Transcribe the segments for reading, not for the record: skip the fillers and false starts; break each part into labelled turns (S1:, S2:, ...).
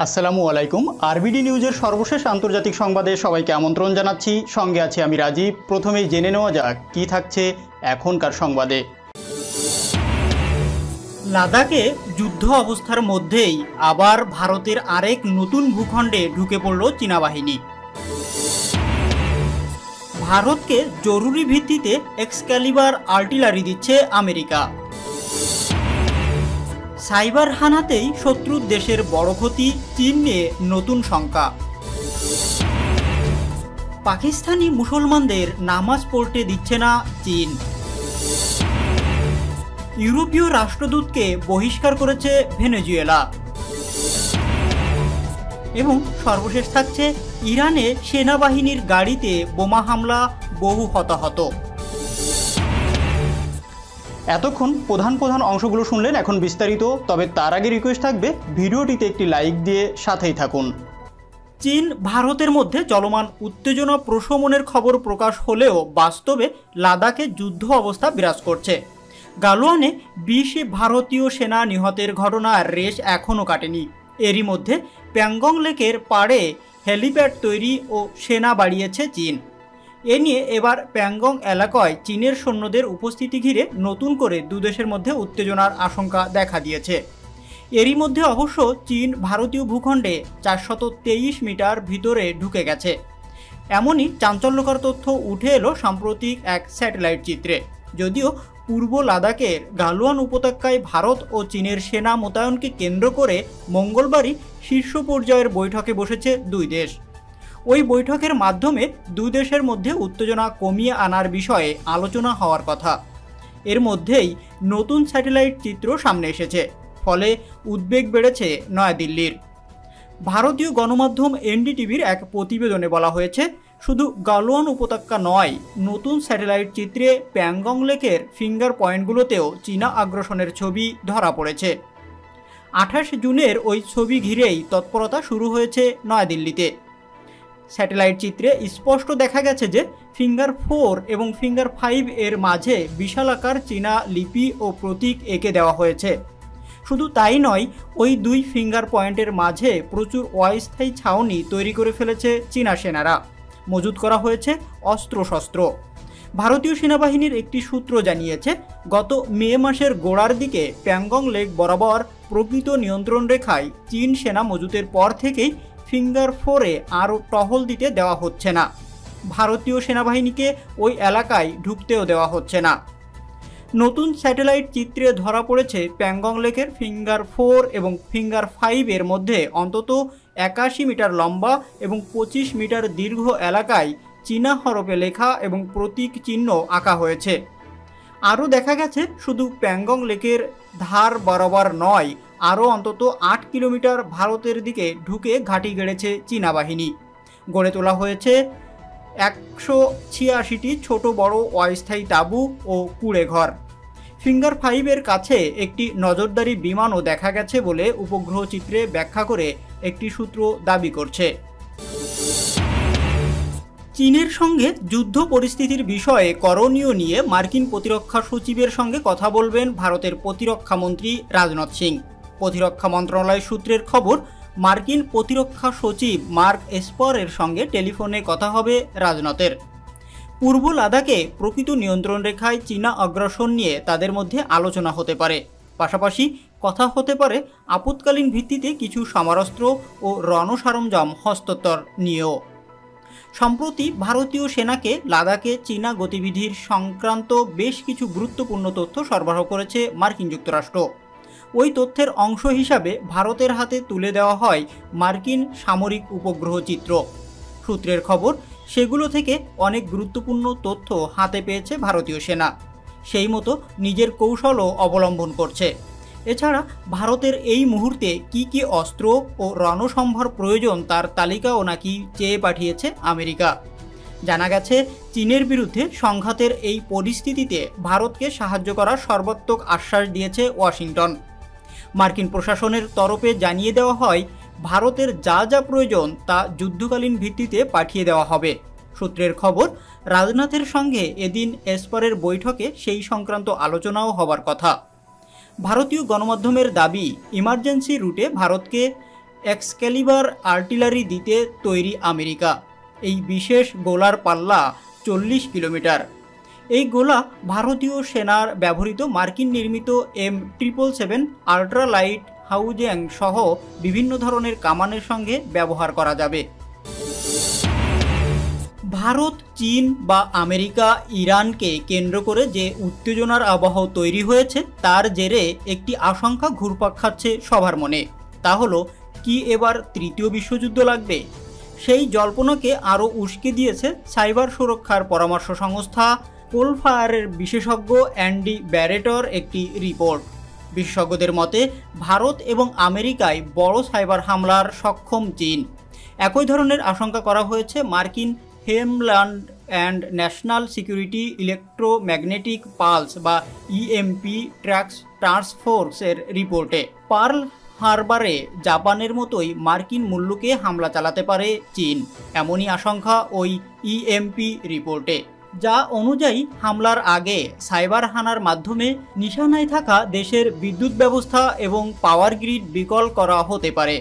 S1: আসসালামু আলাইকুম। আরবিডি নিউজের সর্বশেষ আন্তর্জাতিক সংবাদে সবাইকে আমন্ত্রণ জানাচ্ছি। সঙ্গে আছি আমি রাজীব। প্রথমেই জেনে নেওয়া যাক কী থাকছে এখনকার সংবাদে। লাদাখে যুদ্ধ অবস্থার মধ্যেই আবার ভারতের আরেক নতুন ভূখণ্ডে ঢুকে পড়ল চীনা বাহিনী। ভারতকে জরুরি ভিত্তিতে এক্সক্যালিবার আর্টিলারি দিচ্ছে আমেরিকা। সাইবার হানাতেই শত্রুর দেশের বড় ক্ষতি, চীন নিয়ে নতুন শঙ্কা। পাকিস্তানি মুসলমানদের নামাজ পড়তে দিচ্ছে না চীন। ইউরোপীয় রাষ্ট্রদূতকে বহিষ্কার করেছে ভেনেজুয়েলা। এবং সর্বশেষ থাকছে ইরানে সেনাবাহিনীর গাড়িতে বোমা হামলা, বহু হতাহত। এতক্ষণ প্রধান অংশগুলো শুনলেন, এখন বিস্তারিত। তবে তার আগে রিকোয়েস্ট থাকবে ভিডিওটিতে একটি লাইক দিয়ে সাথেই থাকুন। চীন ভারতের মধ্যে চলমান উত্তেজনা প্রশমনের খবর প্রকাশ হলেও বাস্তবে লাদাখে যুদ্ধ অবস্থা বিরাজ করছে। গালওয়ানে 20 ভারতীয় সেনা নিহতের ঘটনার রেশ এখনও কাটেনি। এরই মধ্যে প্যাংগং লেকের পাড়ে হেলিপ্যাড তৈরি ও সেনা বাড়িয়েছে চীন। এ নিয়ে এবার প্যাংগং এলাকায় চীনের সৈন্যদের উপস্থিতি ঘিরে নতুন করে দুদেশের মধ্যে উত্তেজনার আশঙ্কা দেখা দিয়েছে। এরই মধ্যে অবশ্য চীন ভারতীয় ভূখণ্ডে 423 মিটার ভিতরে ঢুকে গেছে। এমনই চাঞ্চল্যকর তথ্য উঠে এলো সাম্প্রতিক এক স্যাটেলাইট চিত্রে। যদিও পূর্ব লাদাখের গালওয়ান উপত্যকায় ভারত ও চীনের সেনা মোতায়েনকে কেন্দ্র করে মঙ্গলবারই শীর্ষ পর্যায়ের বৈঠকে বসেছে দুই দেশ। ওই বৈঠকের মাধ্যমে দুই দেশের মধ্যে উত্তেজনা কমিয়ে আনার বিষয়ে আলোচনা হওয়ার কথা। এর মধ্যেই নতুন স্যাটেলাইট চিত্র সামনে এসেছে, ফলে উদ্বেগ বেড়েছে নয়াদিল্লির। ভারতীয় গণমাধ্যম এনডিটিভির এক প্রতিবেদনে বলা হয়েছে, শুধু গালওয়ান উপত্যকা নয়, নতুন স্যাটেলাইট চিত্রে প্যাংগং লেকের ফিঙ্গার পয়েন্টগুলোতেও চীনা আগ্রাসনের ছবি ধরা পড়েছে। 28 জুনের ওই ছবি ঘিরেই তৎপরতা শুরু হয়েছে নয়াদিল্লিতে। স্যাটেলাইট চিত্রে স্পষ্ট দেখা গেছে যে ফিঙ্গার 4 এবং ফিঙ্গার 5 এর মাঝে বিশালাকার চীনা লিপি ও প্রতীক এঁকে দেওয়া হয়েছে। শুধু তাই নয়, ওই দুই ফিঙ্গার পয়েন্টের মাঝে প্রচুর অস্থায়ী ছাউনি তৈরি করে ফেলেছে চীনা সেনারা। মজুত করা হয়েছে অস্ত্রশস্ত্র। ভারতীয় সেনাবাহিনীর একটি সূত্র জানিয়েছে, গত মে মাসের গোড়ার দিকে প্যাংগং লেক বরাবর প্রকৃত নিয়ন্ত্রণ রেখায় চীন সেনা মজুতের পর থেকেই ফিঙ্গার 4-এ আরও টহল দিতে দেওয়া হচ্ছে না। ভারতীয় সেনাবাহিনীকে ওই এলাকায় ঢুকতেও দেওয়া হচ্ছে না। নতুন স্যাটেলাইট চিত্রে ধরা পড়েছে প্যাংগং লেকের ফিঙ্গার 4 এবং ফিঙ্গার 5 এর মধ্যে অন্তত 81 মিটার লম্বা এবং 25 মিটার দীর্ঘ এলাকায় চীনা হরফে লেখা এবং প্রতীক চিহ্ন আঁকা হয়েছে। আরও দেখা গেছে, শুধু প্যাংগং লেকের ধার বরাবর নয়, আরও অন্তত 8 কিলোমিটার ভারতের দিকে ঢুকে ঘাঁটি গেড়েছে চীনা বাহিনী। গড়ে তোলা হয়েছে 186টি ছোট বড় অস্থায়ী তাঁবু ও কুঁড়ে ঘর। ফিঙ্গার 5 এর কাছে একটি নজরদারি বিমানও দেখা গেছে বলে উপগ্রহ চিত্রে ব্যাখ্যা করে একটি সূত্র দাবি করছে। চীনের সঙ্গে যুদ্ধ পরিস্থিতির বিষয়ে করণীয় নিয়ে মার্কিন প্রতিরক্ষা সচিবের সঙ্গে কথা বলবেন ভারতের প্রতিরক্ষা মন্ত্রী রাজনাথ সিং। প্রতিরক্ষা মন্ত্রণালয় সূত্রের খবর, মার্কিন প্রতিরক্ষা সচিব মার্ক এসপারের সঙ্গে টেলিফোনে কথা হবে রাজনাথের। পূর্ব লাদাখে প্রকৃত নিয়ন্ত্রণ রেখায় চীনা আগ্রাসন নিয়ে তাদের মধ্যে আলোচনা হতে পারে। পাশাপাশি কথা হতে পারে আপৎকালীন ভিত্তিতে কিছু সমরাস্ত্র ও রণসরঞ্জাম হস্তান্তর নিয়েও। সম্প্রতি ভারতীয় সেনাকে লাদাখে চীনা গতিবিধির সংক্রান্ত বেশ কিছু গুরুত্বপূর্ণ তথ্য সরবরাহ করেছে মার্কিন যুক্তরাষ্ট্র। ওই তথ্যের অংশ হিসাবে ভারতের হাতে তুলে দেওয়া হয় মার্কিন সামরিক উপগ্রহ চিত্র। সূত্রের খবর, সেগুলো থেকে অনেক গুরুত্বপূর্ণ তথ্য হাতে পেয়েছে ভারতীয় সেনা। সেই মতো নিজের কৌশলও অবলম্বন করছে। এছাড়া ভারতের এই মুহূর্তে কি কি অস্ত্র ও রণসম্ভার প্রয়োজন তার তালিকাও নাকি চেয়ে পাঠিয়েছে আমেরিকা। জানা গেছে, চীনের বিরুদ্ধে সংঘাতের এই পরিস্থিতিতে ভারতকে সাহায্য করার সর্বাত্মক আশ্বাস দিয়েছে ওয়াশিংটন। মার্কিন প্রশাসনের তরফে জানিয়ে দেওয়া হয়, ভারতের যা যা প্রয়োজন তা যুদ্ধকালীন ভিত্তিতে পাঠিয়ে দেওয়া হবে। সূত্রের খবর, রাজনাথের সঙ্গে এদিন এসপারের বৈঠকে সেই সংক্রান্ত আলোচনাও হবার কথা। ভারতীয় গণমাধ্যমের দাবি, ইমার্জেন্সি রুটে ভারতকে এক্সক্যালিবার আর্টিলারি দিতে তৈরি আমেরিকা। এই বিশেষ গোলার পাল্লা 40 কিলোমিটার। এই গোলা ভারতীয় সেনার ব্যবহৃত মার্কিন নির্মিত M777 আল্ট্রালাইট হাউজিং সহ বিভিন্ন ধরনের কামানের সঙ্গে ব্যবহার করা যাবে। ভারত, চীন বা আমেরিকা, ইরানকে কেন্দ্র করে যে উত্তেজনার আবহ তৈরি হয়েছে তার জেরে একটি আশঙ্কা ঘুরপাক খাচ্ছে সবার মনে। তা হলো, কি এবার তৃতীয় বিশ্বযুদ্ধ লাগবে? সেই জল্পনাকে আরও উস্কে দিয়েছে সাইবার সুরক্ষার পরামর্শ সংস্থা কোলফায়ারের বিশেষজ্ঞ অ্যান্ডি ব্যারেটর একটি রিপোর্ট। বিশেষজ্ঞদের মতে ভারত এবং আমেরিকায় বড় সাইবার হামলার সক্ষম চীন। একই ধরনের আশঙ্কা করা হয়েছে মার্কিন homeland and national security electromagnetic pulse বা ইএমপি টাস্ক ফোর্সের রিপোর্টে। পার্ল হারবারে জাপানের মতোই মার্কিন মুল্লুকে হামলা চালাতে পারে চীন, এমনই আশঙ্কা ওই ইএমপি রিপোর্টে। যা অনুযায়ী হামলার আগে সাইবার হানার মাধ্যমে নিশানায় থাকা দেশের বিদ্যুৎ ব্যবস্থা এবং পাওয়ার গ্রিড বিকল করা হতে পারে,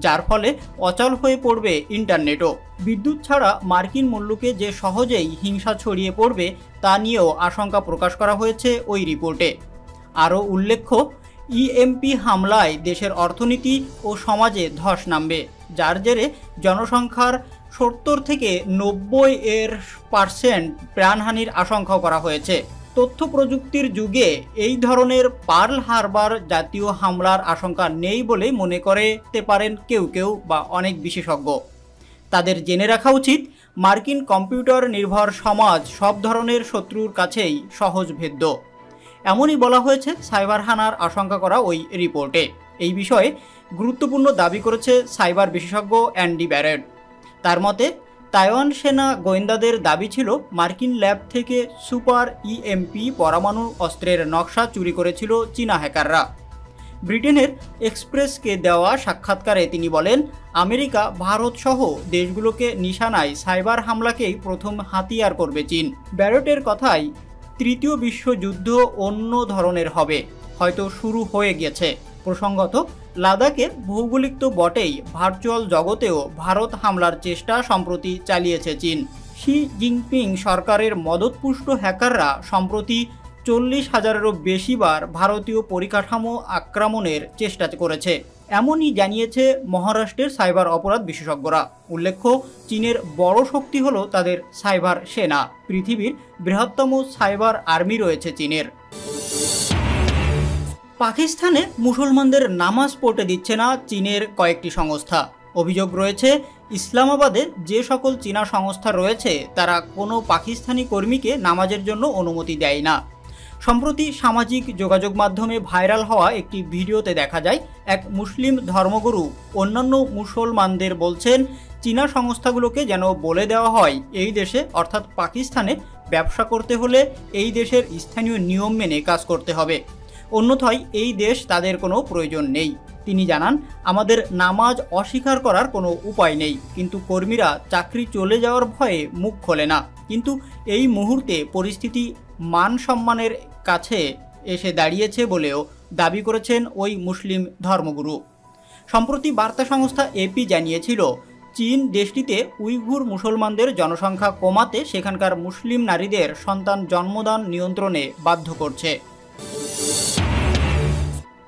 S1: যার ফলে অচল হয়ে পড়বে ইন্টারনেটও। বিদ্যুৎ ছাড়া মার্কিন মুল্লুকে যে সহজেই হিংসা ছড়িয়ে পড়বে তা নিয়েও আশঙ্কা প্রকাশ করা হয়েছে ওই রিপোর্টে। আরও উল্লেখ্য, ইএমপি হামলায় দেশের অর্থনীতি ও সমাজে ধস নামবে, যার জেরে জনসংখ্যার 70 থেকে 90% প্রাণহানির আশঙ্কাও করা হয়েছে। তথ্য প্রযুক্তির যুগে এই ধরনের পার্ল হারবার জাতীয় হামলার আশঙ্কা নেই বলে মনে করতে পারেন কেউ কেউ বা অনেক বিশেষজ্ঞ। তাদের জেনে রাখা উচিত, মার্কিন কম্পিউটার নির্ভর সমাজ সব ধরনের শত্রুর কাছেই সহজভেদ্য। এমনই বলা হয়েছে সাইবার হানার আশঙ্কা করা ওই রিপোর্টে। এই বিষয়ে গুরুত্বপূর্ণ দাবি করেছে সাইবার বিশেষজ্ঞ অ্যান্ডি ব্যারেট। তার মতে, তাইওয়ান সেনা গোয়েন্দাদের দাবি ছিল মার্কিন ল্যাব থেকে সুপার ইএমপি পরমাণু অস্ত্রের নকশা চুরি করেছিল চীনা হ্যাকাররা। ব্রিটেনের এক্সপ্রেসকে দেওয়া সাক্ষাৎকারে তিনি বলেন, আমেরিকা, ভারত সহ দেশগুলোকে নিশানায় সাইবার হামলাকেই প্রথম হাতিয়ার করবে চীন। ব্যারেটের কথায়, তৃতীয় বিশ্বযুদ্ধ অন্য ধরনের হবে, হয়তো শুরু হয়ে গেছে। প্রসঙ্গত, লাদাখে ভৌগোলিক তো বটেই, ভার্চুয়াল জগতেও ভারত হামলার চেষ্টা সম্প্রতি চালিয়েছে চীন। শি জিনপিং সরকারের মদতপুষ্ট হ্যাকাররা সম্প্রতি 40,000-এরও বেশি বার ভারতীয় পরিকাঠামো আক্রমণের চেষ্টা করেছে, এমনই জানিয়েছে মহারাষ্ট্রের সাইবার অপরাধ বিশেষজ্ঞরা। উল্লেখ্য, চীনের বড় শক্তি হলো তাদের সাইবার সেনা। পৃথিবীর বৃহত্তম সাইবার আর্মি রয়েছে চীনের। পাকিস্তানে মুসলমানদের নামাজ পড়তে দিচ্ছে না চীনের কয়েকটি সংস্থা। অভিযোগ রয়েছে, ইসলামাবাদে যে সকল চীনা সংস্থা রয়েছে তারা কোনো পাকিস্তানি কর্মীকে নামাজের জন্য অনুমতি দেয় না। সম্প্রতি সামাজিক যোগাযোগ মাধ্যমে ভাইরাল হওয়া একটি ভিডিওতে দেখা যায় এক মুসলিম ধর্মগুরু অন্যান্য মুসলমানদের বলছেন, চীনা সংস্থাগুলোকে যেন বলে দেওয়া হয় এই দেশে অর্থাৎ পাকিস্তানে ব্যবসা করতে হলে এই দেশের স্থানীয় নিয়ম মেনে কাজ করতে হবে, অন্যথায় এই দেশ তাদের কোনো প্রয়োজন নেই। তিনি জানান, আমাদের নামাজ অস্বীকার করার কোনো উপায় নেই, কিন্তু কর্মীরা চাকরি চলে যাওয়ার ভয়ে মুখ খোলে না। কিন্তু এই মুহূর্তে পরিস্থিতি মান সম্মানের কাছে এসে দাঁড়িয়েছে বলেও দাবি করেছেন ওই মুসলিম ধর্মগুরু। সম্প্রতি বার্তা সংস্থা এপি জানিয়েছিল, চীন দেশটিতে উইঘুর মুসলমানদের জনসংখ্যা কমাতে সেখানকার মুসলিম নারীদের সন্তান জন্মদান নিয়ন্ত্রণে বাধ্য করছে।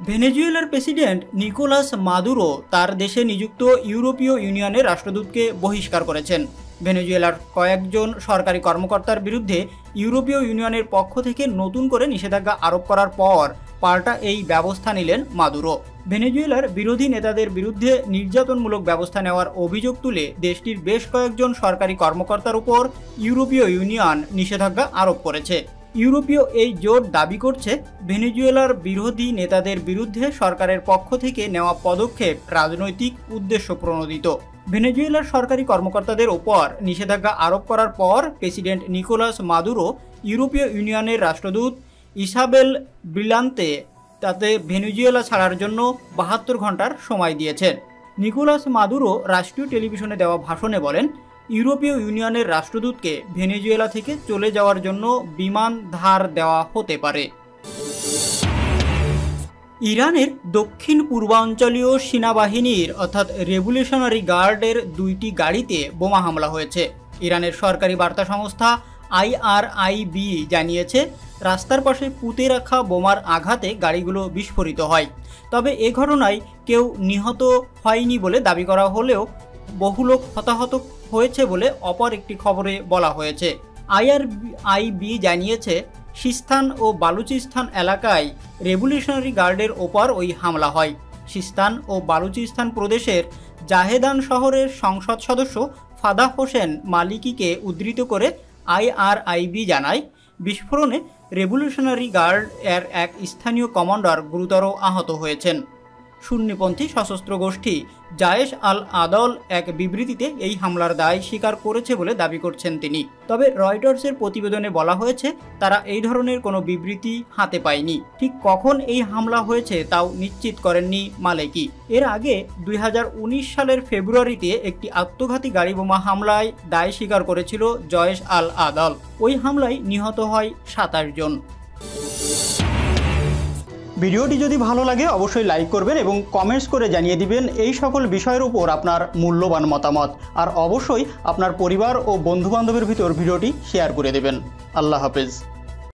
S1: ভেনেজুয়েলার প্রেসিডেন্ট নিকোলাস মাদুরো তার দেশে নিযুক্ত ইউরোপীয় ইউনিয়নের রাষ্ট্রদূতকে বহিষ্কার করেছেন। ভেনেজুয়েলার কয়েকজন সরকারি কর্মকর্তার বিরুদ্ধে ইউরোপীয় ইউনিয়নের পক্ষ থেকে নতুন করে নিষেধাজ্ঞা আরোপ করার পর পাল্টা এই ব্যবস্থা নিলেন মাদুরো। ভেনেজুয়েলার বিরোধী নেতাদের বিরুদ্ধে নির্যাতনমূলক ব্যবস্থা নেওয়ার অভিযোগ তুলে দেশটির বেশ কয়েকজন সরকারি কর্মকর্তার উপর ইউরোপীয় ইউনিয়ন নিষেধাজ্ঞা আরোপ করেছে। ইউরোপীয় এই জোট দাবি করছে, ভেনেজুয়েলার বিরোধী নেতাদের বিরুদ্ধে সরকারের পক্ষ থেকে নেওয়া পদক্ষেপ রাজনৈতিক উদ্দেশ্য প্রণোদিত। ভেনেজুয়েলার সরকারি কর্মকর্তাদের ওপর নিষেধাজ্ঞা আরোপ করার পর প্রেসিডেন্ট নিকোলাস মাদুরো ইউরোপীয় ইউনিয়নের রাষ্ট্রদূত ইসাবেল ব্রিলান্তে তাতে ভেনেজুয়েলা ছাড়ার জন্য 72 ঘন্টার সময় দিয়েছেন। নিকোলাস মাদুরো রাষ্ট্রীয় টেলিভিশনে দেওয়া ভাষণে বলেন, ইউরোপীয় ইউনিয়নের রাষ্ট্রদূতকে ভেনেজুয়েলা থেকে চলে যাওয়ার জন্য বিমান ধার দেওয়া হতে পারে। ইরানের দক্ষিণ পূর্বাঞ্চলীয় সেনাবাহিনীর অর্থাৎ রেভলিউশনারি গার্ডের 2টি গাড়িতে বোমা হামলা হয়েছে। ইরানের সরকারি বার্তা সংস্থা IRIB জানিয়েছে রাস্তার পাশে পুঁতে রাখা বোমার আঘাতে গাড়িগুলো বিস্ফোরিত হয়। তবে এ ঘটনায় কেউ নিহত হয়নি বলে দাবি করা হলেও বহু লোক হতাহত হয়েছে বলে অপর একটি খবরে বলা হয়েছে। IRIB জানিয়েছে সিস্তান ও বালুচিস্তান এলাকায় রেভলিউশনারি গার্ডের ওপর ওই হামলা হয়। সিস্তান ও বালুচিস্তান প্রদেশের জাহেদান শহরের সংসদ সদস্য ফাদাহ হোসেন মালিকিকে উদ্ধৃত করে IRIB জানায় বিস্ফোরণে রেভলিউশনারি গার্ড এর এক স্থানীয় কমান্ডার গুরুতর আহত হয়েছেন। সুন্নিপন্থী সশস্ত্র গোষ্ঠী জায়েশ আল আদল এক বিবৃতিতে এই হামলার দায় স্বীকার করেছে বলে দাবি করছেন তিনি। তবে রয়টার্সের প্রতিবেদনে বলা হয়েছে তারা এই ধরনের কোনো বিবৃতি হাতে পায়নি। ঠিক কখন এই হামলা হয়েছে তাও নিশ্চিত করেননি মালিকি। এর আগে 2019 সালের ফেব্রুয়ারিতে একটি আত্মঘাতী গাড়ি বোমা হামলায় দায় স্বীকার করেছিল জায়েশ আল আদল। ওই হামলায় নিহত হয় 27 জন। ভিডিওটি যদি ভালো লাগে অবশ্যই লাইক করবেন এবং কমেন্টস করে জানিয়ে দিবেন এই সকল বিষয়ের উপর আপনার মূল্যবান মতামত। আর অবশ্যই আপনার পরিবার ও বন্ধুবান্ধবের ভিতর ভিডিওটি শেয়ার করে দেবেন। আল্লাহ হাফেজ।